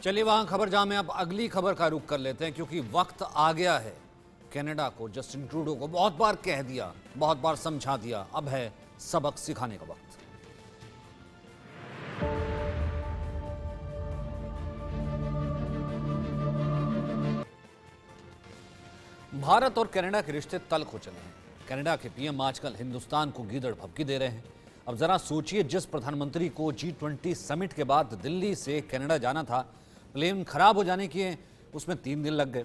चलिए वहां खबर जहां में अब अगली खबर का रुख कर लेते हैं, क्योंकि वक्त आ गया है। कनाडा को जस्टिन ट्रूडो को बहुत बार कह दिया, बहुत बार समझा दिया, अब है सबक सिखाने का वक्त। भारत और कनाडा के रिश्ते तल्ख हो चले हैं। कनाडा के पीएम आजकल हिंदुस्तान को गीदड़ भभकी दे रहे हैं। अब जरा सोचिए, जिस प्रधानमंत्री को G20 समिट के बाद दिल्ली से कनाडा जाना था, प्लेन खराब हो जाने के उसमें 3 दिन लग गए।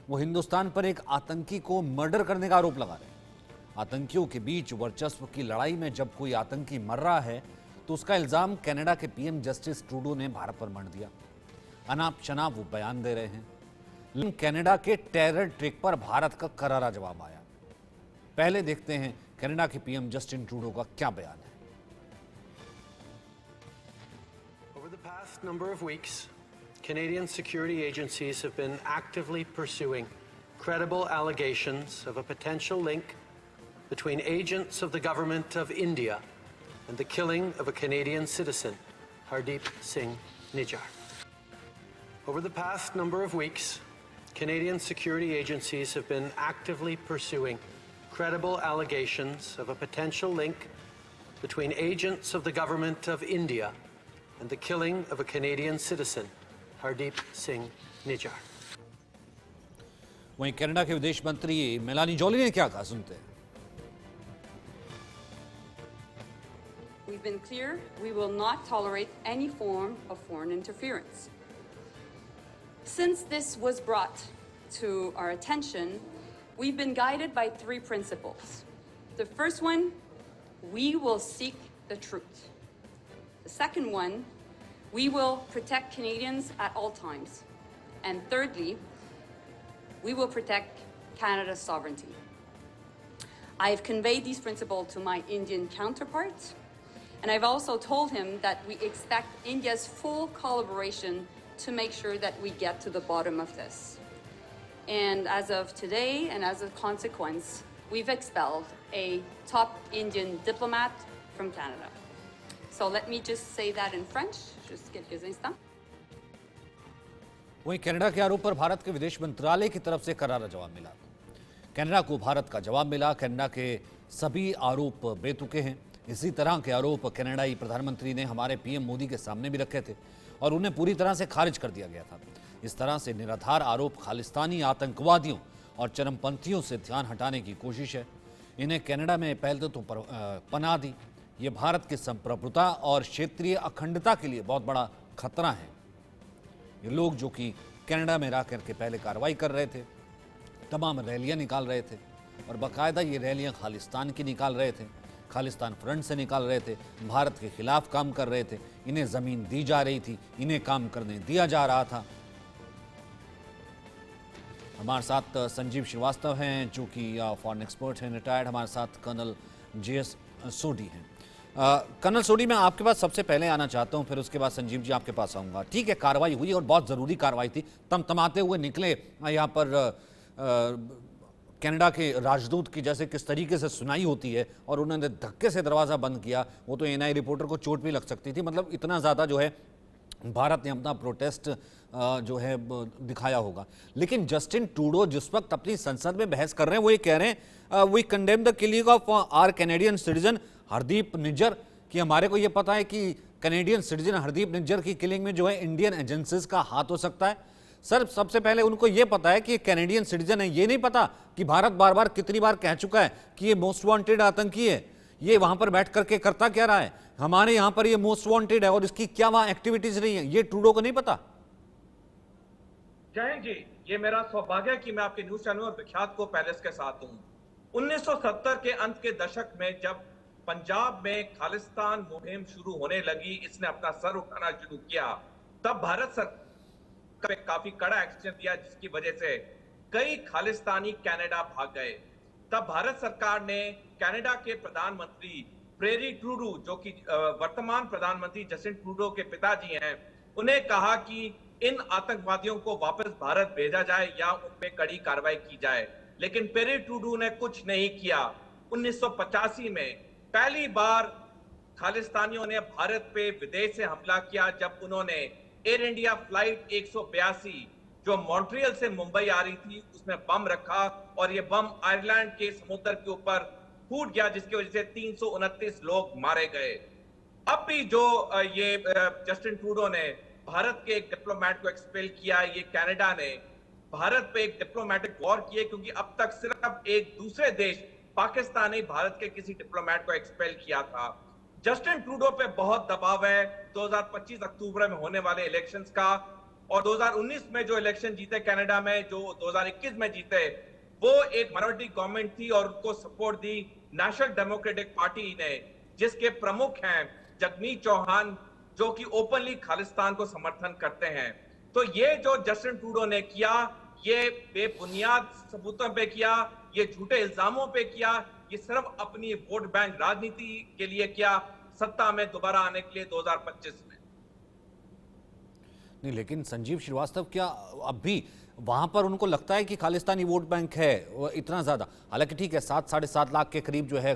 वो हिंदुस्तान पर एक आतंकी को मर्डर करने का आरोप लगा रहे हैं। आतंकियों के बीच वर्चस्व की लड़ाई में जब कोई आतंकी मर रहा है तो उसका इल्जाम कनाडा के पीएम जस्टिस ट्रूडो ने भारत पर मढ़ दिया। अनाप शनाप वो बयान दे रहे हैं, लेकिन कनाडा के टेरर ट्रिक पर भारत का करारा जवाब आया। पहले देखते हैं कनाडा के पीएम जस्टिन ट्रूडो का क्या बयान है। Over the past number of weeks, Canadian security agencies have been actively pursuing credible allegations of a potential link between agents of the government of India and the killing of a Canadian citizen, Hardeep Singh Nijjar. Over the past number of weeks, Canadian security agencies have been actively pursuing credible allegations of a potential link between agents of the government of India and the killing of a Canadian citizen, Hardeep Singh Nijjar. वहीं Canada के विदेश मंत्री Melanie Joly ने क्या कहा, सुनते हैं। We've been clear we will not tolerate any form of foreign interference. Since this was brought to our attention, we've been guided by 3 principles. The first one, we will seek the truth. The second one, we will protect Canadians at all times. And thirdly, we will protect Canada's sovereignty. I have conveyed these principles to my Indian counterparts, and I've also told him that we expect India's full collaboration to make sure that we get to the bottom of this. And as of today, and as a consequence, we've expelled a top Indian diplomat from Canada. So let me just say that in French, just quelques instants. वहीं Canada के आरोप पर भारत के विदेश मंत्रालय की तरफ से करारा जवाब मिला। कनाडा को भारत का जवाब मिला। कनाडा के सभी आरोप बेतुके हैं। इसी तरह के आरोप कनाडाई प्रधानमंत्री ने हमारे पीएम मोदी के सामने भी रखे थे और उन्हें पूरी तरह से खारिज कर दिया गया था। इस तरह से निराधार आरोप खालिस्तानी आतंकवादियों और चरमपंथियों से ध्यान हटाने की कोशिश है। इन्हें कनाडा में पहले तो पनाह दी। ये भारत की संप्रभुता और क्षेत्रीय अखंडता के लिए बहुत बड़ा खतरा है। ये लोग जो कि कनाडा में रह करके पहले कार्रवाई कर रहे थे, तमाम रैलियां निकाल रहे थे और बाकायदा ये रैलियां खालिस्तान की निकाल रहे थे, खालिस्तान फ्रंट से निकाल रहे थे, भारत के खिलाफ काम कर रहे थे। इन्हें ज़मीन दी जा रही थी, इन्हें काम करने दिया जा रहा था। हमारे साथ संजीव श्रीवास्तव हैं, जो कि फॉरेन एक्सपर्ट हैं, रिटायर्ड। हमारे साथ कर्नल JS सोडी हैं। कर्नल सोडी, मैं आपके पास सबसे पहले आना चाहता हूं, फिर उसके बाद संजीव जी आपके पास आऊंगा। ठीक है, कार्रवाई हुई और बहुत ज़रूरी कार्रवाई थी। तमतमाते हुए निकले यहाँ पर कनाडा के राजदूत की, जैसे किस तरीके से सुनाई होती है, और उन्होंने धक्के से दरवाज़ा बंद किया। वो तो NI रिपोर्टर को चोट भी लग सकती थी। मतलब इतना ज़्यादा जो है भारत ने अपना प्रोटेस्ट जो है दिखाया होगा। लेकिन जस्टिन ट्रूडो जिस वक्त अपनी संसद में बहस कर रहे हैं, वो ये कह रहे हैं we condemn the killing of our Canadian citizen Hardeep Nijjar, कि हमारे को ये पता है कि कैनेडियन सिटीजन हरदीप निज्जर की किलिंग में जो है इंडियन एजेंसीज का हाथ हो सकता है। सर, सबसे पहले उनको ये पता है कि कैनेडियन सिटीजन है, ये नहीं पता कि भारत बार बार कितनी बार कह चुका है कि ये मोस्ट वांटेड आतंकी है। ये वहां पर बैठ करके करता क्या रहा है, हमारे यहां पर ये मोस्ट वांटेड है और इसकी क्या वहां एक्टिविटीज रही है, ये ट्रूडो को नहीं पता। जय जी, ये मेरा सौभाग्य कि मैं आपके न्यूज चैनल और विख्यात को पैलेस के साथ हूं। 1970 के अंत के दशक में जब पंजाब में खालिस्तान मुहिम शुरू होने लगी, इसने अपना सर उठाना शुरू किया, तब भारत सरकार ने काफी कड़ा एक्शन दिया, जिसकी वजह से कई खालिस्तानी कनाडा भाग गए। तब भारत सरकार ने कनाडा के प्रधानमंत्री प्रेरी ट्रूडो, जो कि वर्तमान प्रधानमंत्री जस्टिन ट्रूडो के पिताजी हैं, उन्हें कहा कि इन आतंकवादियों को वापस भारत भेजा जाए या उन पे कड़ी कार्रवाई की जाए। लेकिन प्रेरी ट्रूडो ने कुछ नहीं किया। 1985 में पहली बार खालिस्तानियों ने भारत पे विदेश से हमला किया, जब उन्होंने एयर इंडिया फ्लाइट 182 जो मॉन्ट्रियल से मुंबई आ रही थी उसमें बम रखा और ये बम आयरलैंड के समुद्र के ऊपर फूट गया, जिसकी वजह से 329 लोग मारे गए। अब भी जो ये जस्टिन ट्रूडो ने भारत के एक डिप्लोमेट को एक्सपेल किया, ये कनाडा ने भारत पे एक डिप्लोमेटिक वॉर किए, क्योंकि अब तक सिर्फ एक दूसरे देश पाकिस्तान ने भारत के किसी डिप्लोमेट को एक्सपेल किया था। जस्टिन ट्रूडो पे बहुत दबाव है 2025 अक्टूबर में होने वाले इलेक्शंस का, और 2019 में जो इलेक्शन जीते कनाडा में, जो 2021 में जीते, वो एक माइनॉरिटी गवर्नमेंट थी और उनको सपोर्ट दी नेशनल डेमोक्रेटिक पार्टी ने, जिसके प्रमुख हैं जगमीत चौहान, जो कि ओपनली खालिस्तान को समर्थन करते हैं। तो ये जो जस्टिन ट्रूडो ने किया, ये बेबुनियाद सबूतों पे किया, ये झूठे इल्जामों पे किया, ये सिर्फ अपनी वोट बैंक राजनीति के लिए किया, सत्ता में दोबारा आने के लिए 2025 में। नहीं, लेकिन संजीव श्रीवास्तव क्या अब भी वहां पर उनको लगता है कि खालिस्तानी वोट बैंक है वो इतना ज्यादा? हालांकि ठीक है, 7-7.5 लाख के करीब जो है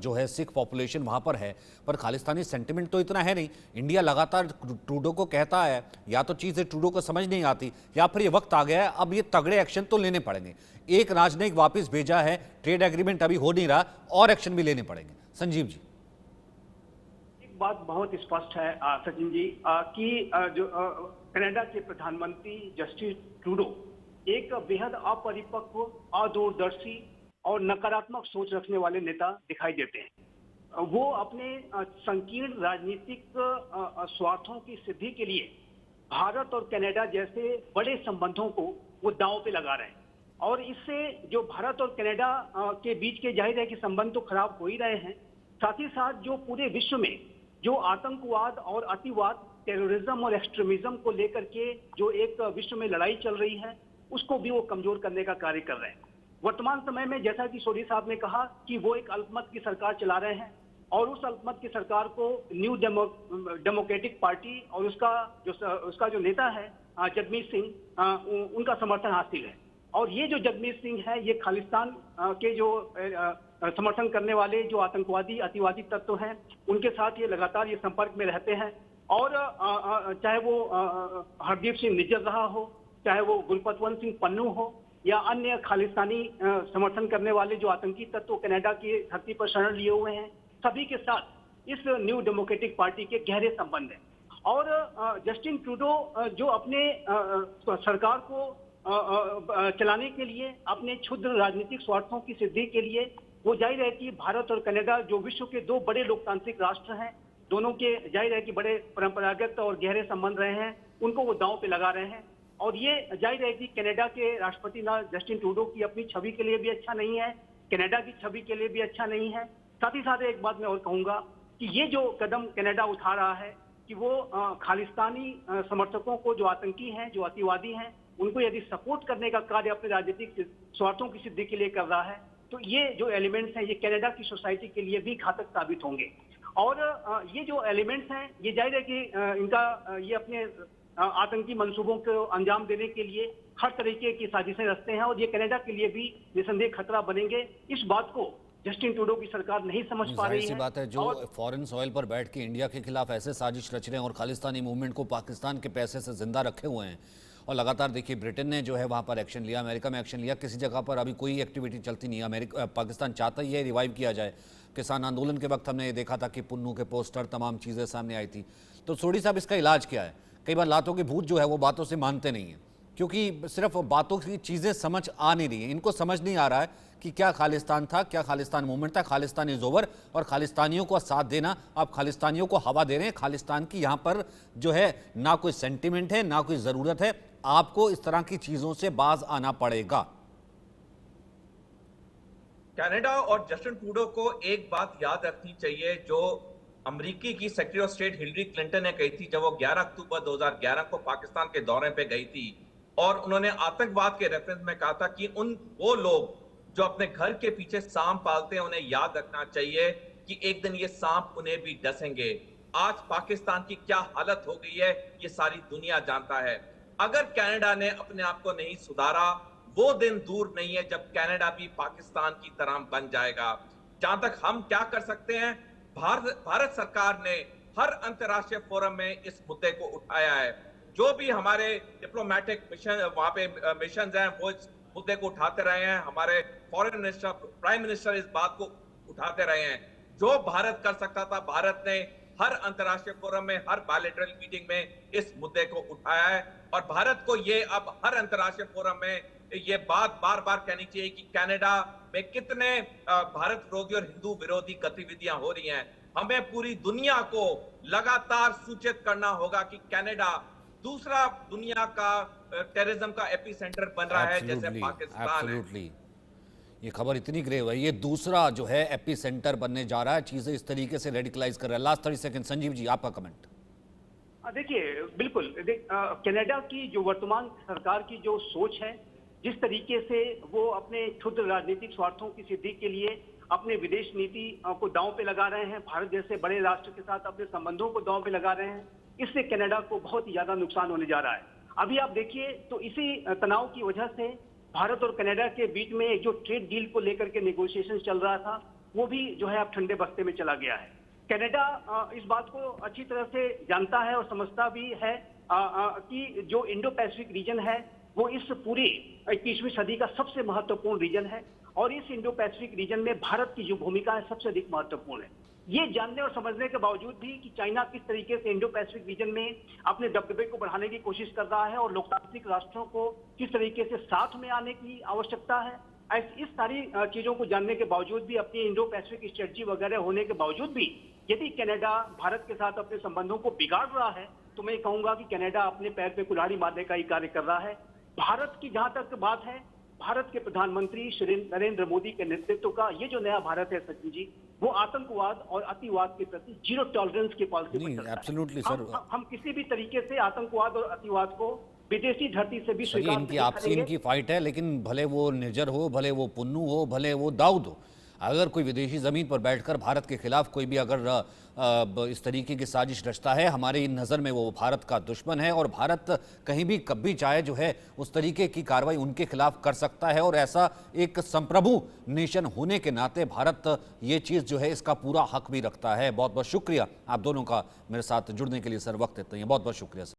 जो है सिख पॉपुलेशन वहां पर है, पर खालिस्तानी सेंटिमेंट तो इतना है नहीं। इंडिया लगातार ट्रूडो को कहता है, या तो चीजें ट्रूडो को समझ नहीं आती, या फिर ये वक्त आ गया है अब ये तगड़े एक्शन तो लेने पड़ेंगे। एक राजनयिक वापिस भेजा है, ट्रेड एग्रीमेंट अभी हो नहीं रहा, और एक्शन भी लेने पड़ेंगे। संजीव जी, बात बहुत स्पष्ट है सचिन जी कि जो कनाडा के प्रधानमंत्री जस्टिन ट्रूडो एक बेहद अपरिपक्व, अदूरदर्शी और नकारात्मक सोच रखने वाले नेता दिखाई देते हैं। वो अपने संकीर्ण राजनीतिक स्वार्थों की सिद्धि के लिए भारत और कनाडा जैसे बड़े संबंधों को वो दांव पे लगा रहे हैं, और इससे जो भारत और कनाडा के बीच के जाहिर है कि संबंध तो खराब हो ही रहे हैं, साथ ही साथ जो पूरे विश्व में जो आतंकवाद और अतिवाद, टेररिज्म और एक्सट्रीमिज्म को लेकर के जो एक विश्व में लड़ाई चल रही है, उसको भी वो कमजोर करने का कार्य कर रहे हैं। वर्तमान समय में जैसा कि सोडी साहब ने कहा कि वो एक अल्पमत की सरकार चला रहे हैं, और उस अल्पमत की सरकार को न्यू डेमोक्रेटिक पार्टी और उसका जो नेता है जगमीत सिंह, उनका समर्थन हासिल है। और ये जो जगमीत सिंह है, ये खालिस्तान के जो समर्थन करने वाले जो आतंकवादी, अतिवादी तत्व हैं, उनके साथ ये लगातार ये संपर्क में रहते हैं। और चाहे वो हरदीप सिंह निज्जर रहा हो, चाहे वो गुरपतवंत सिंह पन्नू हो, या अन्य खालिस्तानी समर्थन करने वाले जो आतंकी तत्व कनाडा की धरती पर शरण लिए हुए हैं, सभी के साथ इस न्यू डेमोक्रेटिक पार्टी के गहरे संबंध हैं। और जस्टिन ट्रूडो जो अपने सरकार को चलाने के लिए, अपने क्षुद्र राजनीतिक स्वार्थों की सिद्धि के लिए, वो जाहिर है कि भारत और कनाडा जो विश्व के दो बड़े लोकतांत्रिक राष्ट्र हैं, दोनों के जाहिर है कि बड़े परंपरागत और गहरे संबंध रहे हैं, उनको वो दांव पे लगा रहे हैं। और ये जाहिर है कि कनाडा के राष्ट्रपति ना जस्टिन ट्रूडो की अपनी छवि के लिए भी अच्छा नहीं है, कनाडा की छवि के लिए भी अच्छा नहीं है। साथ ही साथ एक बात मैं और कहूंगा कि ये जो कदम कनाडा उठा रहा है कि वो खालिस्तानी समर्थकों को, जो आतंकी हैं, जो अतिवादी हैं, उनको यदि सपोर्ट करने का कार्य अपने राजनीतिक स्वार्थों की सिद्धि के लिए कर रहा है, तो ये जो एलिमेंट्स हैं, ये कनाडा की सोसाइटी के लिए भी घातक साबित होंगे। और ये जो एलिमेंट्स हैं, ये जाहिर है कि इनका ये अपने आतंकी मंसूबों को अंजाम देने के लिए हर तरीके की साजिशें रचते हैं, और ये कनाडा के लिए भी निसंदेह खतरा बनेंगे। इस बात को जस्टिन ट्रूडो की सरकार नहीं समझ पा रही है। बात है, जो फॉरेन सॉइल पर बैठ के इंडिया के खिलाफ ऐसे साजिश रच रहे हैं और खालिस्तानी मूवमेंट को पाकिस्तान के पैसे से जिंदा रखे हुए हैं, और लगातार देखिए ब्रिटेन ने जो है वहाँ पर एक्शन लिया, अमेरिका में एक्शन लिया, किसी जगह पर अभी कोई एक्टिविटी चलती नहीं है। पाकिस्तान चाहता ही है रिवाइव किया जाए। किसान आंदोलन के वक्त हमने ये देखा था कि पुन्नू के पोस्टर, तमाम चीज़ें सामने आई थी। तो सोडी साहब, इसका इलाज क्या है? कई बार लातों के भूत जो है वो बातों से मानते नहीं हैं, क्योंकि सिर्फ बातों की चीज़ें समझ आ नहीं रही हैं। इनको समझ नहीं आ रहा है कि क्या खालिस्तान था, क्या खालिस्तान मूवमेंट था। खालिस्तान इज ओवर, और खालिस्तानियों को साथ देना, आप खालिस्तानियों को हवा दे रहे हैं। खालिस्तान की यहाँ पर जो है ना कोई सेंटिमेंट है, ना कोई ज़रूरत है। आपको इस तरह की चीज़ों से बाज आना पड़ेगा। कनाडा और जस्टिन ट्रूडो को एक बात याद रखनी चाहिए, जो अमेरिकी की secretary of state Hillary Clinton ने कही थी जब वो 11 अक्टूबर 2011 को पाकिस्तान के दौरे पे गई थी, और उन्होंने आतंकवाद के रेफरेंस में कहा था कि वो लोग जो अपने घर के पीछे सांप पालते हैं, उन्हें याद रखना चाहिए कि एक दिन ये सांप उन्हें भी डसेंगे। आज पाकिस्तान की क्या हालत हो गई है, ये सारी दुनिया जानता है। अगर कनाडा ने अपने आप को नहीं सुधारा, वो दिन दूर नहीं है जब कनाडा भी पाकिस्तान की तरह बन जाएगा। जहां तक हम क्या कर सकते हैं, भारत सरकार ने हर अंतर्राष्ट्रीय फोरम में इस मुद्दे को उठाया है। जो भी हमारे डिप्लोमेटिक मिशन वहां पे मिशन हैं वो इस मुद्दे को उठाते रहे हैं। हमारे फॉरेन मिनिस्टर, प्राइम मिनिस्टर इस बात को उठाते रहे हैं। जो भारत कर सकता था, भारत ने हर अंतर्राष्ट्रीय फोरम में, हर बायलैटरल मीटिंग में इस मुद्दे को उठाया है। और भारत को ये अब हर अंतर्राष्ट्रीय फोरम में ये बात बार बार कहनी चाहिए कि कनाडा में कितने भारत विरोधी और हिंदू विरोधी गतिविधियां हो रही हैं। हमें पूरी दुनिया को लगातार सूचित करना होगा कि कनाडा दूसरा दुनिया का टेररिज्म का एपिसेंटर बन रहा है, जैसे पाकिस्तान है। ये खबर इतनी ग्रेव है, ये दूसरा जो है एपी सेंटर बनने जा रहा है, चीजें इस तरीके से रेडिकलाइज कर रहा है। लास्ट 30 सेकंड, संजीव जी आपका कमेंट। देखिए, बिल्कुल कनाडा की जो वर्तमान सरकार की जो सोच है, जिस तरीके से वो अपने क्षुद्र राजनीतिक स्वार्थों की सिद्धि के लिए अपने विदेश नीति को दांव पे लगा रहे हैं, भारत जैसे बड़े राष्ट्र के साथ अपने संबंधों को दांव पे लगा रहे हैं, इससे कनाडा को बहुत ही ज्यादा नुकसान होने जा रहा है। अभी आप देखिए तो इसी तनाव की वजह से भारत और कनाडा के बीच में एक जो ट्रेड डील को लेकर के नेगोशिएशन चल रहा था, वो भी जो है अब ठंडे बस्ते में चला गया है। कनाडा इस बात को अच्छी तरह से जानता है और समझता भी है कि जो इंडो पैसिफिक रीजन है वो इस पूरी 21वीं सदी का सबसे महत्वपूर्ण रीजन है और इस इंडो पैसिफिक रीजन में भारत की जो भूमिका है सबसे अधिक महत्वपूर्ण है। ये जानने और समझने के बावजूद भी कि चाइना किस तरीके से इंडो पैसिफिक रीजन में अपने दबदबे को बढ़ाने की कोशिश कर रहा है और लोकतांत्रिक राष्ट्रों को किस तरीके से साथ में आने की आवश्यकता है, इस सारी चीजों को जानने के बावजूद भी, अपनी इंडो पैसिफिक स्ट्रेटजी वगैरह होने के बावजूद भी यदि कनाडा भारत के साथ अपने संबंधों को बिगाड़ रहा है तो मैं कहूंगा कि कनाडा अपने पैर पे कुल्हाड़ी मारने का ही कार्य कर रहा है। भारत की जहां तक बात है, भारत के प्रधानमंत्री श्री नरेंद्र मोदी के नेतृत्व का ये जो नया भारत है सचिन जी, वो आतंकवाद और अतिवाद के प्रति जीरो टॉलरेंस की पॉलिसी पर चलता है। एब्सोल्युटली सर, हम किसी भी तरीके से आतंकवाद और अतिवाद को विदेशी धरती से भी स्वीकार इनकी आपसी इनकी फाइट है, लेकिन भले वो निर्जर हो, भले वो पुन्नू हो, भले वो दाऊद हो, अगर कोई विदेशी ज़मीन पर बैठकर भारत के खिलाफ कोई भी अगर इस तरीके की साजिश रचता है, हमारी नज़र में वो भारत का दुश्मन है और भारत कहीं भी कभी चाहे जो है उस तरीके की कार्रवाई उनके खिलाफ कर सकता है। और ऐसा एक संप्रभु नेशन होने के नाते भारत ये चीज़ जो है इसका पूरा हक भी रखता है। बहुत बहुत शुक्रिया आप दोनों का मेरे साथ जुड़ने के लिए सर, वक्त इतना ही है। बहुत बहुत शुक्रिया सर।